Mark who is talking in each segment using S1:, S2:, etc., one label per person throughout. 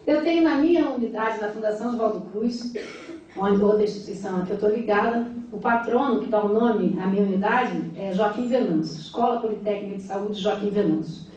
S1: Eu tenho na minha unidade, na Fundação Oswaldo Cruz, onde outra instituição a que eu estou ligada, o patrono que dá o nome à minha unidade é Joaquim Venâncio, Escola Politécnica de Saúde Joaquim Venâncio.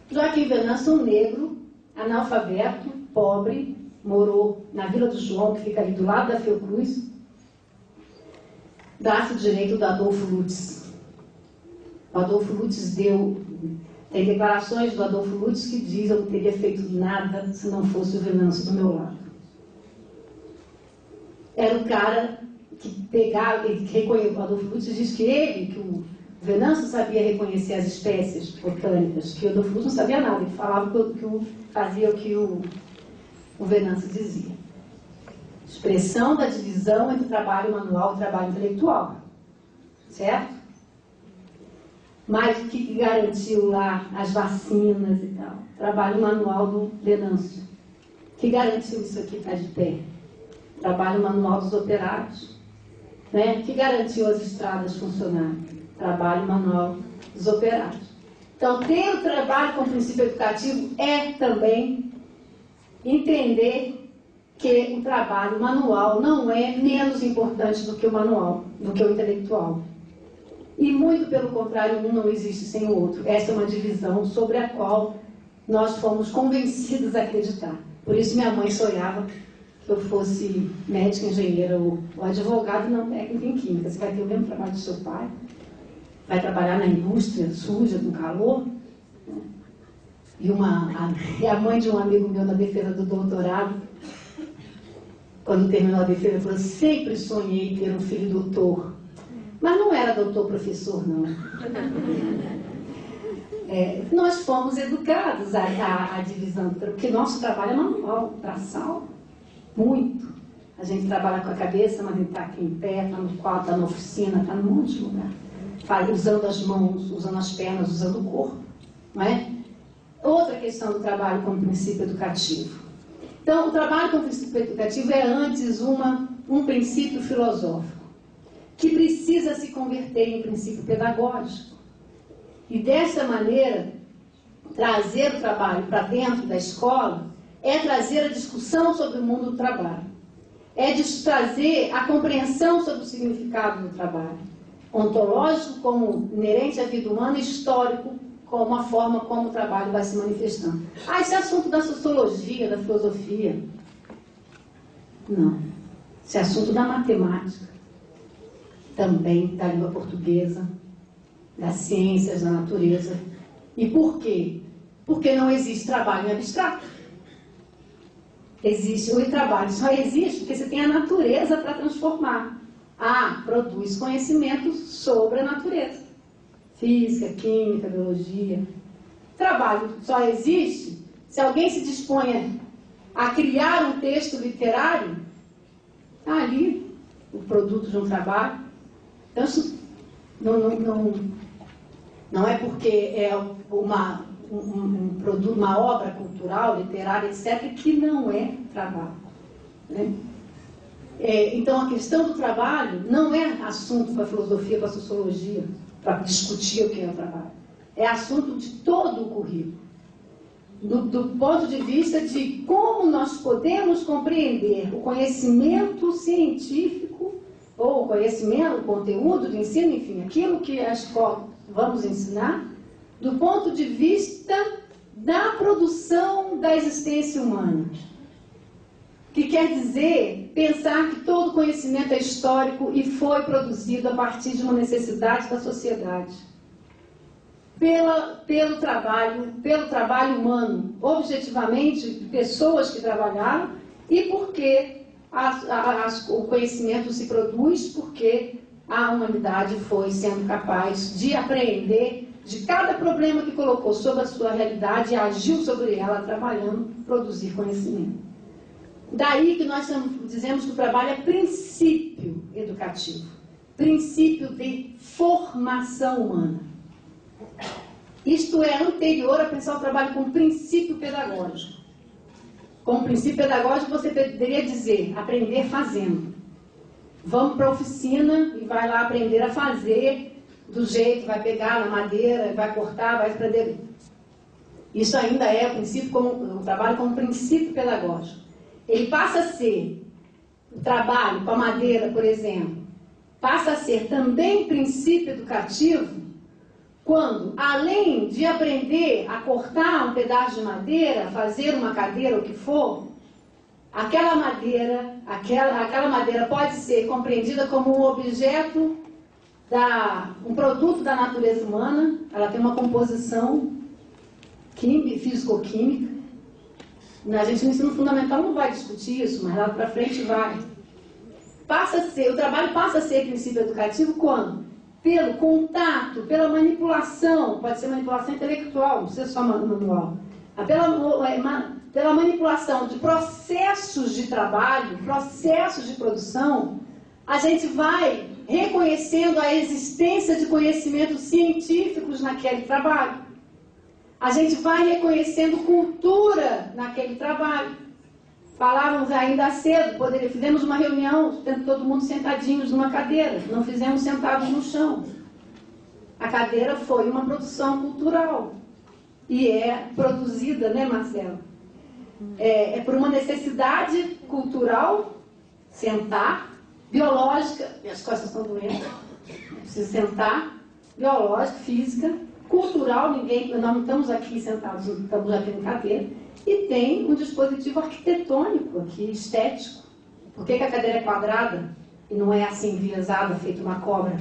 S1: Joaquim Venâncio, um negro, analfabeto, pobre, morou na Vila do João, que fica ali do lado da Fiocruz, braço direito do Adolfo Lutz. O Adolfo Lutz tem declarações do Adolfo Lutz que diz: eu não teria feito nada se não fosse o Venâncio do meu lado. Era o cara que pegava, o Adolfo Lutz diz que o Venâncio sabia reconhecer as espécies botânicas, que o Adolfo Lutz não sabia nada, ele falava fazia o que o Venâncio dizia. Expressão da divisão entre trabalho manual e trabalho intelectual. Certo? Mas o que garantiu lá as vacinas e tal? Trabalho manual do Venâncio. O que garantiu isso aqui estar de pé? Trabalho manual dos operários. Né? O que garantiu as estradas funcionarem? Trabalho manual dos operários. Então, ter o trabalho com princípio educativo é também entender que o trabalho manual não é menos importante do que o manual, do que o intelectual. E muito pelo contrário, um não existe sem o outro. Essa é uma divisão sobre a qual nós fomos convencidos a acreditar. Por isso minha mãe sonhava que eu fosse médica, engenheira ou advogado e não técnica em química. Você vai ter o mesmo trabalho do seu pai, vai trabalhar na indústria suja, com calor. E a mãe de um amigo meu na defesa do doutorado, quando terminou a defesa, falou: sempre sonhei ter um filho doutor. Mas não era doutor-professor, não. Nós fomos educados à divisão, porque nosso trabalho é manual, braçal, muito. A gente trabalha com a cabeça, mas a gente está aqui em pé, está no quarto, está na oficina, está num monte de lugar. Usando as mãos, usando as pernas, usando o corpo. Não é? Outra questão do trabalho como princípio educativo. Então, o trabalho como princípio educativo é antes um princípio filosófico, que precisa se converter em princípio pedagógico. E dessa maneira, trazer o trabalho para dentro da escola é trazer a discussão sobre o mundo do trabalho. É trazer a compreensão sobre o significado do trabalho. Ontológico como inerente à vida humana, histórico como a forma como o trabalho vai se manifestando. Esse é assunto da sociologia, da filosofia. Não. Esse é assunto da matemática. Também da língua portuguesa, das ciências, da natureza. E por quê? Porque não existe trabalho em abstrato. O trabalho só existe porque você tem a natureza para transformar. Produz conhecimento sobre a natureza. Física, química, biologia. Trabalho só existe se alguém se dispõe a criar um texto literário. Ali, o produto de um trabalho. Então, isso não é porque é um produto, uma obra cultural, literária, etc., que não é trabalho. Né? Então, a questão do trabalho não é assunto para a filosofia, para a sociologia, para discutir o que é o trabalho. É assunto de todo o currículo. Do ponto de vista de como nós podemos compreender o conhecimento científico, ou o conhecimento, o conteúdo de ensino, enfim, aquilo que a escola vamos ensinar, do ponto de vista da produção da existência humana. Que quer dizer pensar que todo conhecimento é histórico e foi produzido a partir de uma necessidade da sociedade. Pelo trabalho humano, objetivamente, pessoas que trabalharam, e porque o conhecimento se produz porque a humanidade foi sendo capaz de apreender de cada problema que colocou sobre a sua realidade e agiu sobre ela, trabalhando, produzir conhecimento. Daí que nós dizemos que o trabalho é princípio educativo, princípio de formação humana. Isto é anterior a pensar o trabalho como princípio pedagógico. Como princípio pedagógico, você poderia dizer, aprender fazendo. Vamos para a oficina e vai lá aprender a fazer do jeito, vai pegar na madeira, vai cortar, vai aprender. Isso ainda é o trabalho como princípio pedagógico. Ele passa a ser, o trabalho com a madeira, por exemplo, passa a ser também princípio educativo quando, além de aprender a cortar um pedaço de madeira, fazer uma cadeira, o que for, aquela madeira pode ser compreendida como um objeto, um produto da natureza humana. Ela tem uma composição físico-química. A gente no ensino fundamental não vai discutir isso, mas lá para frente vai. O trabalho passa a ser princípio educativo quando? Pelo contato, pela manipulação, pode ser manipulação intelectual, não precisa só manual, pela manipulação de processos de trabalho, processos de produção, a gente vai reconhecendo a existência de conhecimentos científicos naquele trabalho. A gente vai reconhecendo cultura naquele trabalho. Falávamos ainda cedo, fizemos uma reunião, tendo todo mundo sentadinhos numa cadeira, não fizemos sentados no chão. A cadeira foi uma produção cultural. E é produzida, né, Marcelo? É por uma necessidade cultural, sentar, biológica, minhas costas estão doendo, preciso sentar, biológica, física, cultural, nós não estamos aqui sentados, estamos aqui em cadeira, e tem um dispositivo arquitetônico aqui, estético. Por que a cadeira é quadrada e não é assim enviesada, feito uma cobra?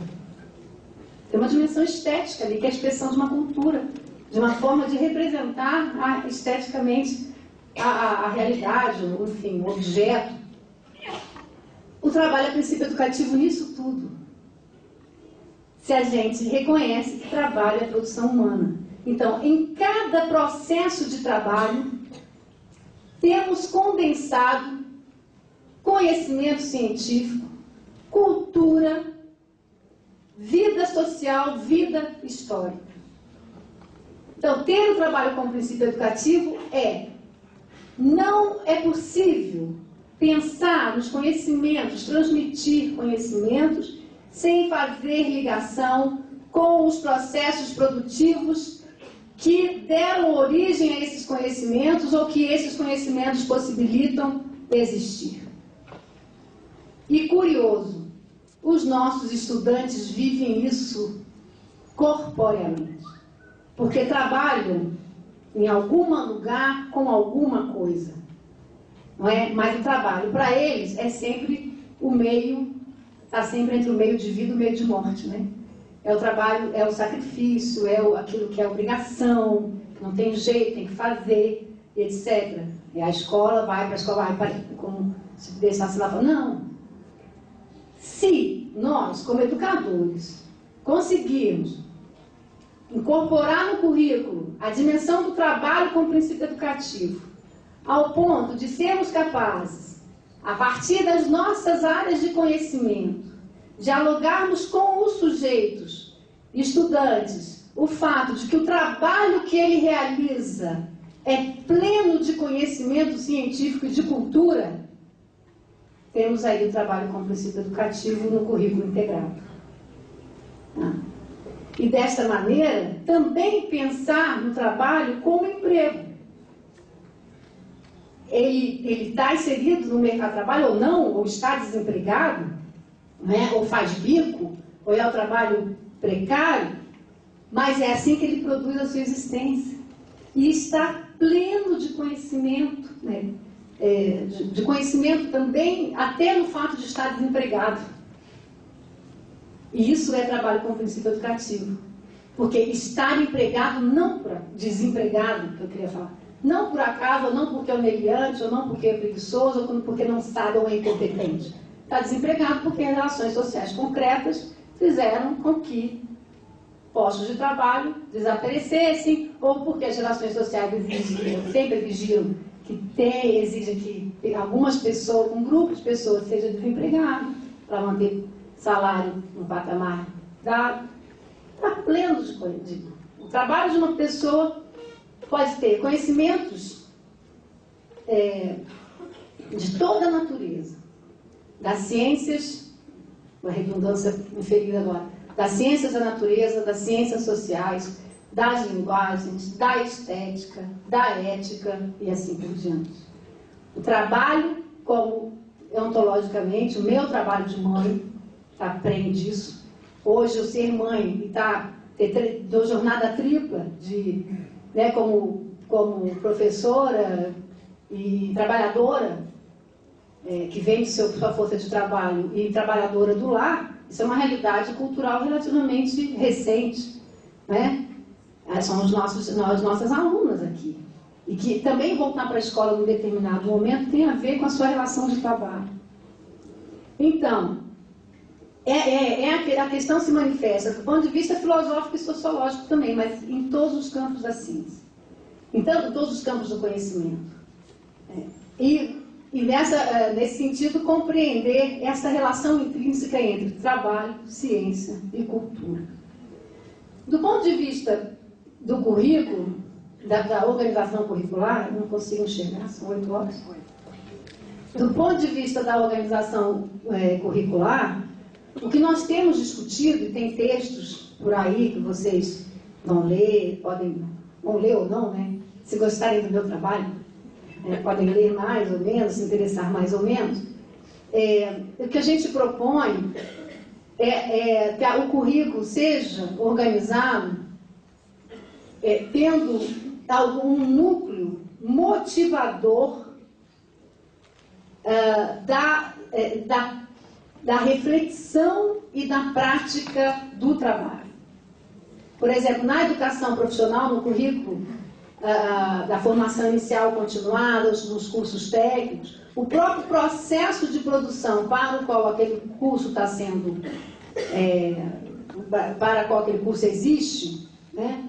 S1: Tem uma dimensão estética ali, que é a expressão de uma cultura, de uma forma de representar esteticamente a realidade, enfim, o objeto. O trabalho é princípio educativo nisso tudo. Se a gente reconhece que trabalho é produção humana. Então, em cada processo de trabalho, temos condensado conhecimento científico, cultura, vida social, vida histórica. Então, ter o trabalho como princípio educativo não é possível pensar nos conhecimentos, transmitir conhecimentos, sem fazer ligação com os processos produtivos que deram origem a esses conhecimentos ou que esses conhecimentos possibilitam existir. E curioso, os nossos estudantes vivem isso corporeamente, porque trabalham em algum lugar com alguma coisa, não é? Mas o trabalho para eles é sempre o meio, está sempre entre o meio de vida e o meio de morte, né? É o trabalho, é o sacrifício, aquilo que é obrigação, não tem jeito, tem que fazer, etc. É a escola, vai para a escola, como se deixasse lá, não. Se nós, como educadores, conseguirmos incorporar no currículo a dimensão do trabalho como princípio educativo, ao ponto de sermos capazes, a partir das nossas áreas de conhecimento, dialogarmos com os sujeitos, estudantes, o fato de que o trabalho que ele realiza é pleno de conhecimento científico e de cultura, temos aí o trabalho como princípio educativo no currículo integrado. E desta maneira, também pensar no trabalho como emprego. Ele está inserido no mercado de trabalho ou não, ou está desempregado, né? Ou faz bico, ou é o trabalho precário, mas é assim que ele produz a sua existência. E está pleno de conhecimento, né? De conhecimento também, até no fato de estar desempregado. E isso é trabalho com princípio educativo. Porque estar empregado, desempregado, que eu queria falar, não por acaso, ou não porque é humilhante, ou não porque é preguiçoso, ou porque não sabe ou é incompetente. Está desempregado porque as relações sociais concretas fizeram com que postos de trabalho desaparecessem, ou porque as relações sociais sempre exigiram exigem que algumas pessoas, um grupo de pessoas seja desempregado para manter salário no patamar dado. Está pleno de coisa. O trabalho de uma pessoa pode ter conhecimentos de toda a natureza, das ciências, uma redundância inferida agora, das ciências da natureza, das ciências sociais, das linguagens, da estética, da ética e assim por diante. O trabalho, como ontologicamente, o meu trabalho de mãe, aprende isso. Hoje, eu ser mãe e dou jornada tripla, né, como professora e trabalhadora, que vem de sua força de trabalho, e trabalhadora do lar, isso é uma realidade cultural relativamente recente, né? São as nossas alunas aqui. E que também voltar para a escola num determinado momento tem a ver com a sua relação de trabalho. Então, a questão se manifesta do ponto de vista filosófico e sociológico também, mas em todos os campos da ciência. Então, em todos os campos do conhecimento. E nesse sentido, compreender essa relação intrínseca entre trabalho, ciência e cultura. Do ponto de vista do currículo, da organização curricular, não consigo enxergar, são 8 horas. Do ponto de vista da organização curricular, o que nós temos discutido, e tem textos por aí que vocês vão ler, vão ler ou não, né? Se gostarem do meu trabalho, podem ler mais ou menos, se interessar mais ou menos. O que a gente propõe que o currículo seja organizado tendo algum núcleo motivador da reflexão e da prática do trabalho. Por exemplo, na educação profissional, no currículo da formação inicial continuada, nos cursos técnicos, o próprio processo de produção para o qual aquele curso está sendo, para qual aquele curso existe, né?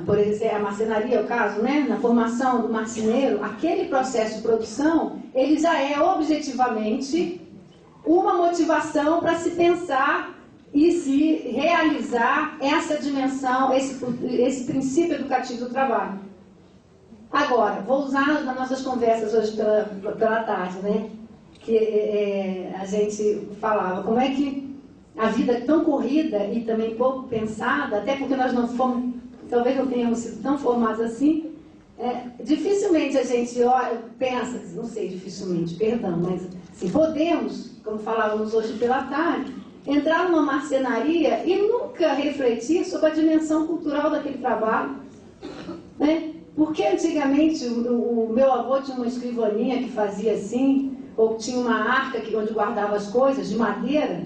S1: Por exemplo, a marcenaria é o caso, né? Na formação do marceneiro, aquele processo de produção, ele já é objetivamente uma motivação para se pensar e se realizar essa dimensão, esse princípio educativo do trabalho. Agora, vou usar nas nossas conversas hoje pela tarde, né? Que a gente falava, como é que a vida é tão corrida e também pouco pensada, até porque nós não fomos, talvez não tenhamos sido tão formados assim, dificilmente a gente pensa, não sei, dificilmente, perdão, mas assim, podemos, como falávamos hoje pela tarde, entrar numa marcenaria e nunca refletir sobre a dimensão cultural daquele trabalho, né? Porque antigamente o meu avô tinha uma escrivaninha que fazia assim, ou tinha uma arca onde guardava as coisas de madeira,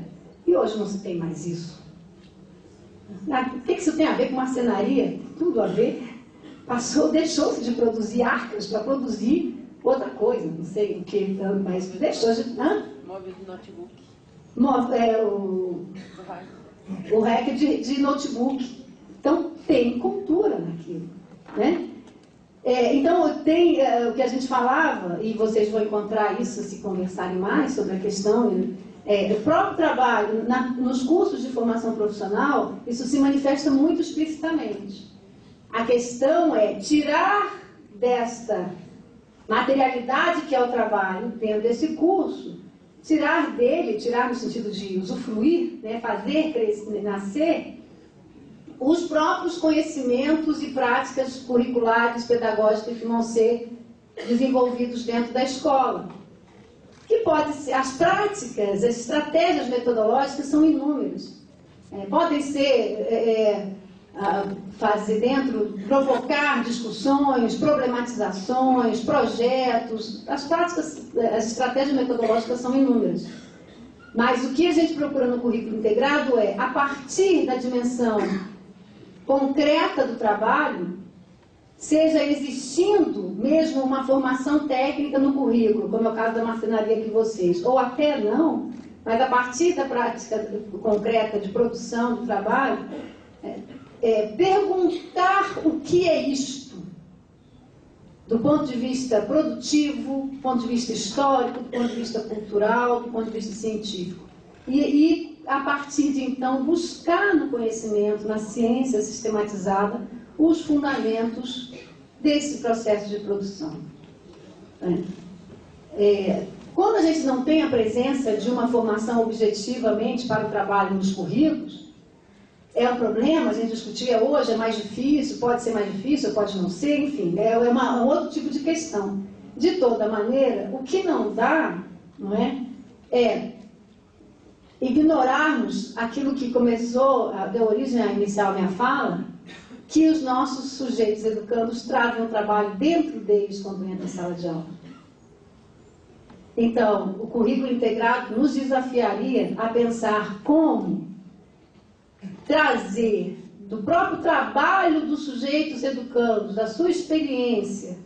S1: e hoje não se tem mais isso. O que isso tem a ver com marcenaria? Tudo a ver. Deixou-se de produzir arcas para produzir outra coisa, não sei o que, mas deixou de...
S2: Móvel de notebook.
S1: O rack de notebook. Então, tem cultura naquilo, né? Então, tem o que a gente falava, e vocês vão encontrar isso se conversarem mais sobre a questão do próprio trabalho, nos cursos de formação profissional, isso se manifesta muito explicitamente. A questão é tirar desta materialidade que é o trabalho, dentro desse curso, tirar no sentido de usufruir, né, fazer crescer, nascer, os próprios conhecimentos e práticas curriculares, pedagógicas que vão ser desenvolvidos dentro da escola. Que pode ser, as práticas, as estratégias metodológicas são inúmeras. Podem ser fazer provocar discussões, problematizações, projetos. As práticas, as estratégias metodológicas são inúmeras. Mas o que a gente procura no currículo integrado é, a partir da dimensão concreta do trabalho, seja existindo mesmo uma formação técnica no currículo, como é o caso da marcenaria que vocês, ou até não, mas a partir da prática concreta de produção do trabalho, perguntar o que é isto, do ponto de vista produtivo, do ponto de vista histórico, do ponto de vista cultural, do ponto de vista científico. E a partir de então, buscar no conhecimento, na ciência sistematizada, os fundamentos desse processo de produção. Quando a gente não tem a presença de uma formação objetivamente para o trabalho nos currículos, é um problema, a gente discutia hoje, é mais difícil, pode ser mais difícil, pode não ser, enfim, é um outro tipo de questão. De toda maneira, o que não dá, não é ignorarmos aquilo que começou, deu origem a iniciar a minha fala, que os nossos sujeitos educandos trazem um trabalho dentro deles quando entram em sala de aula. Então, o currículo integrado nos desafiaria a pensar como trazer do próprio trabalho dos sujeitos educandos, da sua experiência,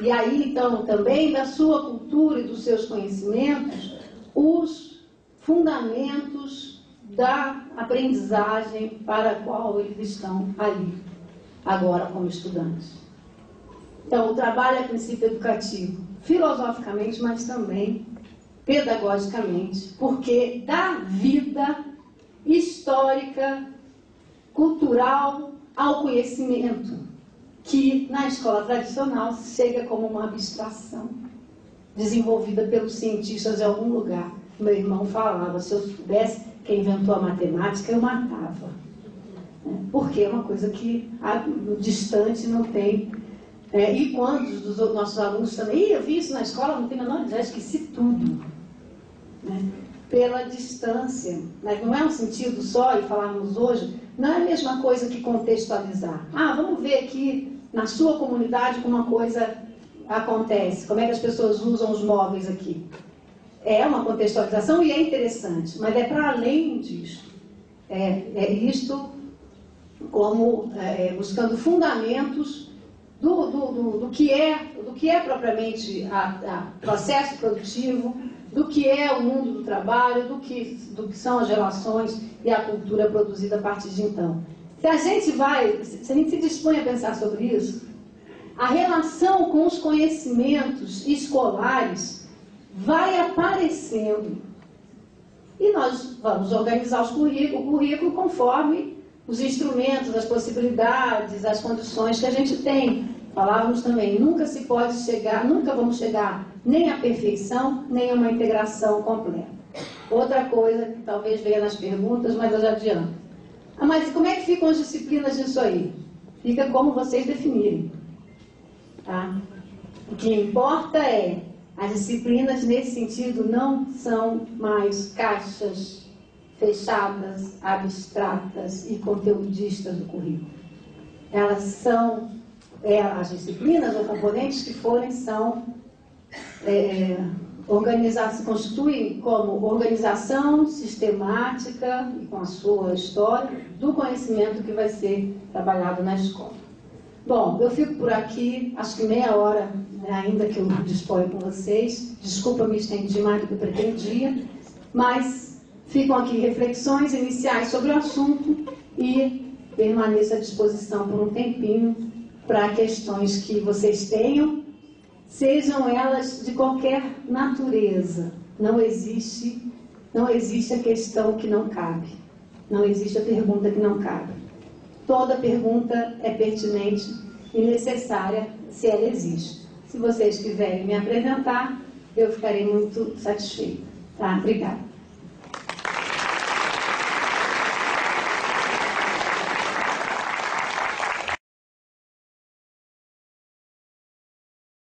S1: e aí, então, também da sua cultura e dos seus conhecimentos, os fundamentos da aprendizagem para a qual eles estão ali, agora como estudantes. Então, o trabalho é princípio educativo, filosoficamente, mas também pedagogicamente, porque dá vida histórica, cultural ao conhecimento, que na escola tradicional chega como uma abstração, desenvolvida pelos cientistas de algum lugar. Meu irmão falava, se eu soubesse quem inventou a matemática, eu matava. Porque é uma coisa que distante não tem. E quando dos nossos alunos também, eu vi isso na escola, não tem a menor ideia, esqueci tudo. Pela distância. Mas não é um sentido só, e falarmos hoje, não é a mesma coisa que contextualizar. Vamos ver aqui na sua comunidade como uma coisa acontece, como é que as pessoas usam os móveis aqui. É uma contextualização e é interessante, mas é para além disso. Isto como buscando fundamentos do que é propriamente processo produtivo, do que é o mundo do trabalho, do que são as relações e a cultura produzida a partir de então. Se a gente se dispõe a pensar sobre isso, a relação com os conhecimentos escolares vai aparecendo. E nós vamos organizar o currículo conforme os instrumentos, as possibilidades, as condições que a gente tem. Falávamos também, nunca vamos chegar nem à perfeição, nem a uma integração completa. Outra coisa que talvez venha nas perguntas, mas eu já adianto. Mas como é que ficam as disciplinas disso aí? Fica como vocês definirem. Tá? O que importa é, as disciplinas nesse sentido não são mais caixas fechadas, abstratas e conteudistas do currículo. Elas são, as disciplinas ou componentes que forem, são se constituem como organização sistemática e com a sua história do conhecimento que vai ser trabalhado na escola. Bom, eu fico por aqui, acho que meia hora ainda que eu disponho com vocês. Desculpa, me estendi mais do que eu pretendia, mas ficam aqui reflexões iniciais sobre o assunto e permaneço à disposição por um tempinho para questões que vocês tenham, sejam elas de qualquer natureza. Não existe a questão que não cabe. Não existe a pergunta que não cabe. Toda pergunta é pertinente e necessária se ela existe. Se vocês quiserem me apresentar, eu ficarei muito satisfeita. Tá? Obrigada.